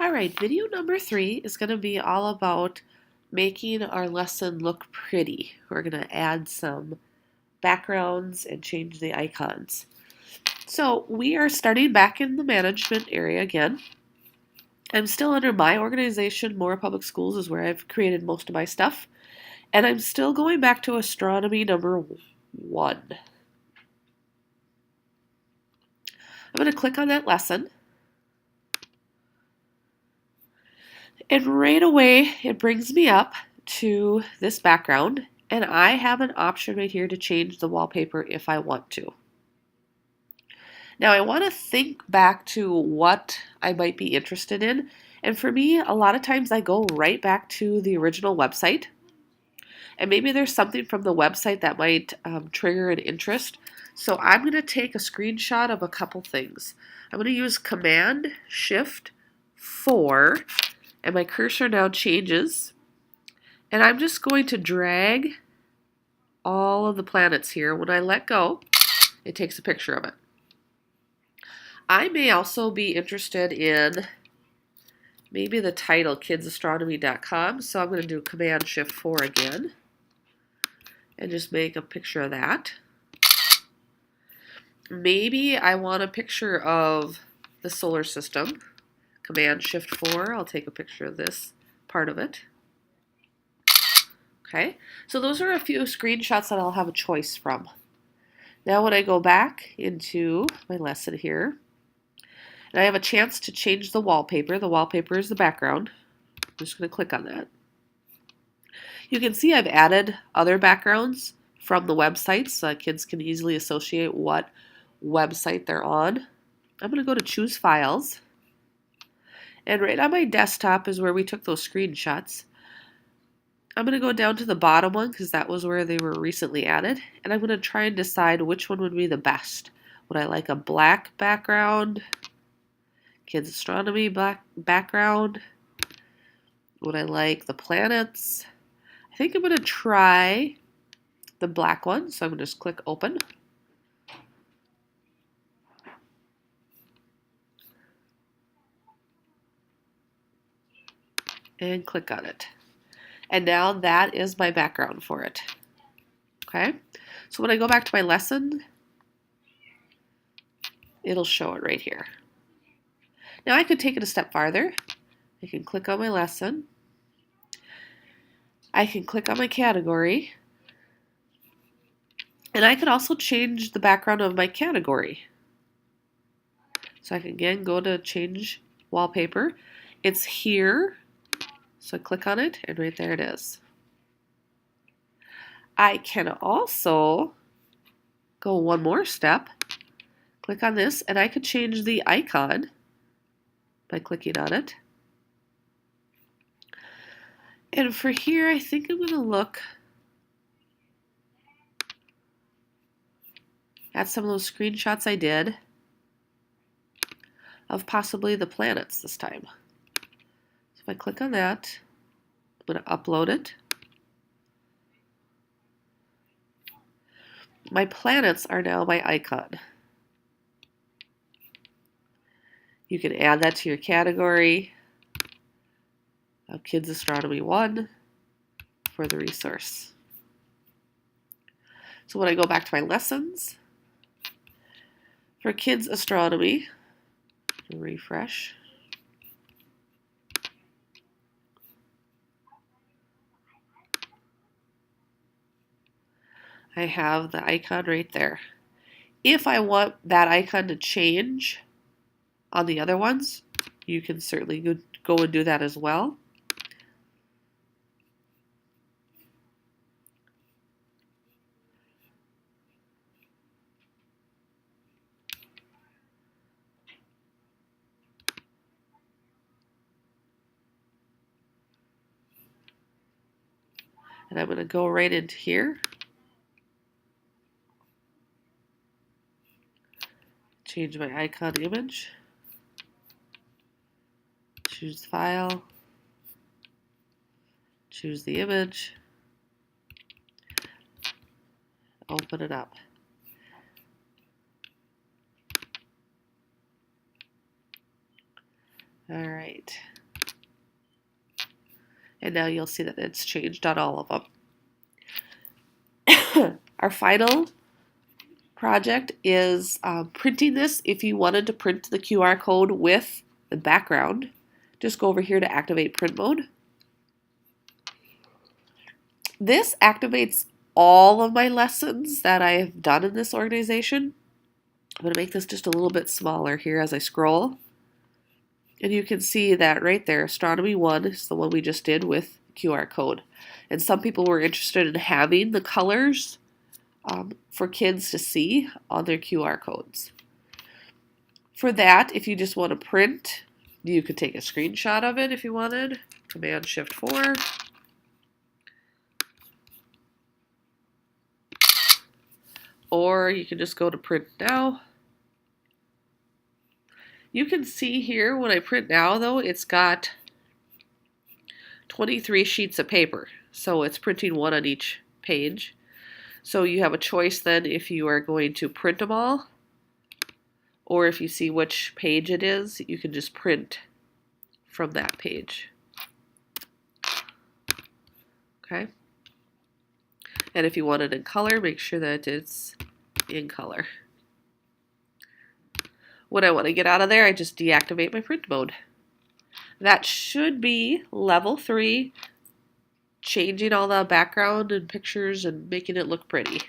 Alright, video number 3 is going to be all about making our lesson look pretty. We're going to add some backgrounds and change the icons. So we are starting back in the management area again. I'm still under my organization. Moore Public Schools is where I've created most of my stuff. And I'm still going back to astronomy number 1. I'm going to click on that lesson. And right away, it brings me up to this background, and I have an option right here to change the wallpaper if I want to. Now, I want to think back to what I might be interested in, and for me, a lot of times I go right back to the original website, and maybe there's something from the website that might trigger an interest. So I'm going to take a screenshot of a couple things. I'm going to use Command-Shift-4, and my cursor now changes. And I'm just going to drag all of the planets here. When I let go, it takes a picture of it. I may also be interested in maybe the title, kidsastronomy.com. So I'm going to do Command-Shift-4 again and just make a picture of that. Maybe I want a picture of the solar system. Command-Shift-4, I'll take a picture of this part of it. Okay, so those are a few screenshots that I'll have a choice from. Now when I go back into my lesson here, and I have a chance to change the wallpaper is the background. I'm just going to click on that. You can see I've added other backgrounds from the websites so kids can easily associate what website they're on. I'm going to go to Choose Files. And right on my desktop is where we took those screenshots. I'm going to go down to the bottom one because that was where they were recently added. And I'm going to try and decide which one would be the best. Would I like a black background? Kids Astronomy black background? Would I like the planets? I think I'm going to try the black one. So I'm going to just click Open. And click on it. And now that is my background for it. Okay, so when I go back to my lesson, it'll show it right here. Now I could take it a step farther. I can click on my lesson. I can click on my category. And I could also change the background of my category. So I can again go to change wallpaper. It's here. So I click on it and right there it is. I can also go one more step, click on this, and I could change the icon by clicking on it. And for here, I think I'm going to look at some of those screenshots I did of possibly the planets this time. So if I click on that, I'm going to upload it. My planets are now my icon. You can add that to your category of Kids Astronomy 1 for the resource. So when I go back to my lessons, for Kids Astronomy, refresh. I have the icon right there. If I want that icon to change on the other ones, you can certainly go and do that as well. And I'm going to go right into here. Change my icon image. Choose File. Choose the image. Open it up. All right. And now you'll see that it's changed on all of them. Our final project is printing this. If you wanted to print the QR code with the background, just go over here to activate print mode. This activates all of my lessons that I have done in this organization. I'm going to make this just a little bit smaller here as I scroll. And you can see that right there, Astronomy 1 is the one we just did with QR code. And some people were interested in having the colors for kids to see on their QR codes. For that, if you just want to print, you could take a screenshot of it if you wanted. Command-Shift-4. Or you can just go to print now. You can see here when I print now though, it's got 23 sheets of paper. So it's printing one on each page. So you have a choice then if you are going to print them all, or if you see which page it is, you can just print from that page. Okay. And if you want it in color, make sure that it's in color. When I want to get out of there, I just deactivate my print mode. That should be level 3, changing all the background and pictures and making it look pretty.